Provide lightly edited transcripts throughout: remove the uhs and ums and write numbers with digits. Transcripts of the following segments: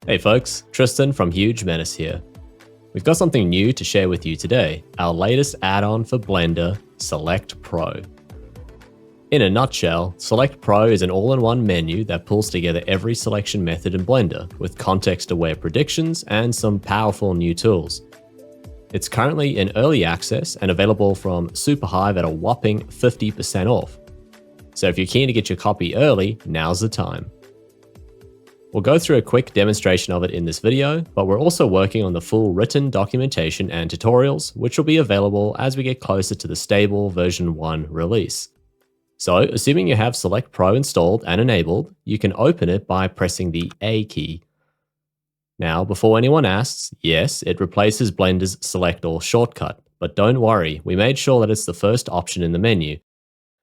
Hey folks, Tristan from Huge Menace here. We've got something new to share with you today, our latest add-on for Blender, Select Pro. In a nutshell, Select Pro is an all-in-one menu that pulls together every selection method in Blender with context-aware predictions and some powerful new tools. It's currently in early access and available from Superhive at a whopping 50% off. So if you're keen to get your copy early, now's the time. We'll go through a quick demonstration of it in this video, but we're also working on the full written documentation and tutorials, which will be available as we get closer to the stable version 1 release. So, assuming you have Select Pro installed and enabled, you can open it by pressing the A key. Now, before anyone asks, yes, it replaces Blender's Select All shortcut, but don't worry, we made sure that it's the first option in the menu.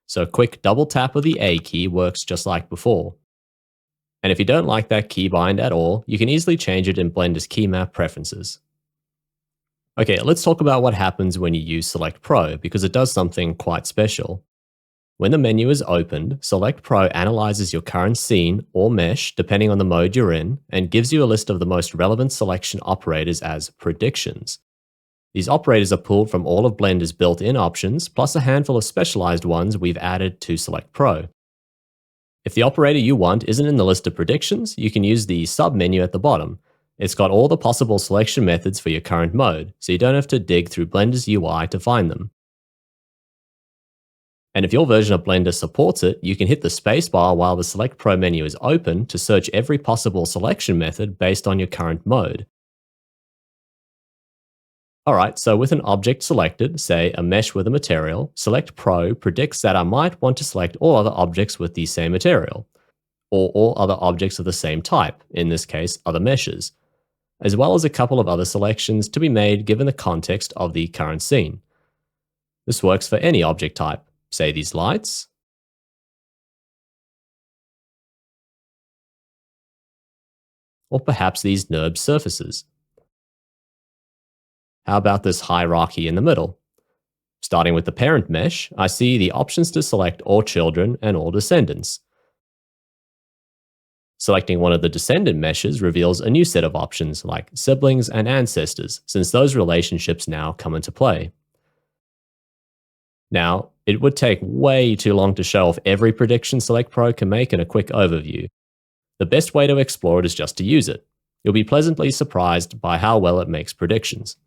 So a quick double tap of the A key works just like before. And if you don't like that keybind at all, you can easily change it in Blender's Keymap preferences. Okay, let's talk about what happens when you use Select Pro, because it does something quite special. When the menu is opened, Select Pro analyzes your current scene or mesh, depending on the mode you're in, and gives you a list of the most relevant selection operators as predictions. These operators are pulled from all of Blender's built-in options, plus a handful of specialized ones we've added to Select Pro. If the operator you want isn't in the list of predictions, you can use the sub-menu at the bottom. It's got all the possible selection methods for your current mode, so you don't have to dig through Blender's UI to find them. And if your version of Blender supports it, you can hit the spacebar while the Select Pro menu is open to search every possible selection method based on your current mode. Alright, so with an object selected, say a mesh with a material, Select Pro predicts that I might want to select all other objects with the same material, or all other objects of the same type, in this case other meshes, as well as a couple of other selections to be made given the context of the current scene. This works for any object type, say these lights, or perhaps these NURB surfaces. How about this hierarchy in the middle? Starting with the parent mesh, I see the options to select all children and all descendants. Selecting one of the descendant meshes reveals a new set of options like siblings and ancestors, since those relationships now come into play. Now, it would take way too long to show off every prediction Select Pro can make in a quick overview. The best way to explore it is just to use it. You'll be pleasantly surprised by how well it makes predictions.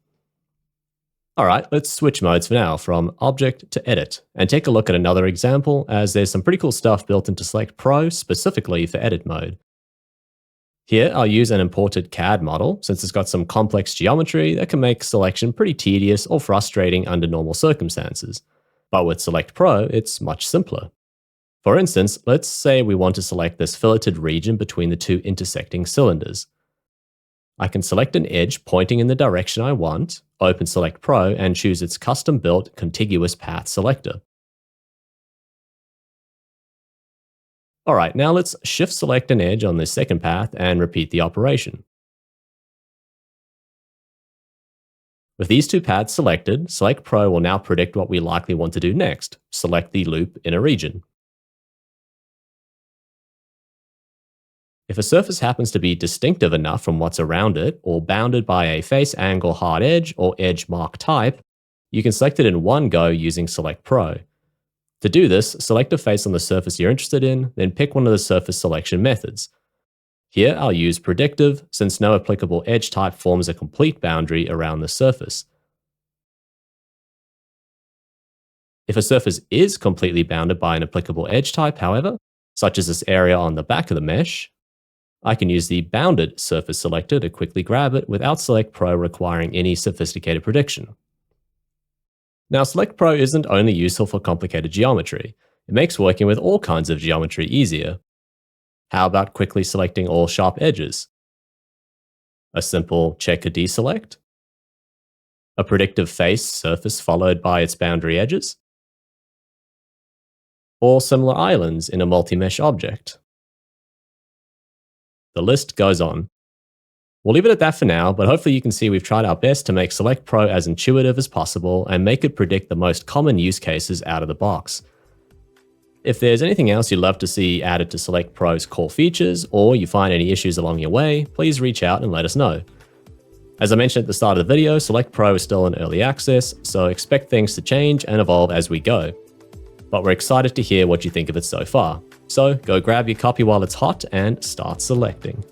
Alright, let's switch modes for now from Object to Edit, and take a look at another example, as there's some pretty cool stuff built into Select Pro specifically for Edit mode. Here I'll use an imported CAD model, since it's got some complex geometry that can make selection pretty tedious or frustrating under normal circumstances. But with Select Pro, it's much simpler. For instance, let's say we want to select this filleted region between the two intersecting cylinders. I can select an edge pointing in the direction I want, open Select Pro, and choose its custom-built contiguous path selector. Alright, now let's shift select an edge on this second path and repeat the operation. With these two paths selected, Select Pro will now predict what we likely want to do next, select the loop in a region. If a surface happens to be distinctive enough from what's around it, or bounded by a face angle hard edge or edge mark type, you can select it in one go using Select Pro. To do this, select a face on the surface you're interested in, then pick one of the surface selection methods. Here I'll use Predictive, since no applicable edge type forms a complete boundary around the surface. If a surface is completely bounded by an applicable edge type, however, such as this area on the back of the mesh, I can use the Bounded Surface Selector to quickly grab it without Select Pro requiring any sophisticated prediction. Now, Select Pro isn't only useful for complicated geometry. It makes working with all kinds of geometry easier. How about quickly selecting all sharp edges? A simple checker deselect? A predictive face surface followed by its boundary edges? Or similar islands in a multi-mesh object? The list goes on. We'll leave it at that for now, but hopefully you can see we've tried our best to make Select Pro as intuitive as possible and make it predict the most common use cases out of the box. If there's anything else you'd love to see added to Select Pro's core features, or you find any issues along your way, please reach out and let us know. As I mentioned at the start of the video, Select Pro is still in early access, so expect things to change and evolve as we go. But we're excited to hear what you think of it so far. So go grab your copy while it's hot and start selecting.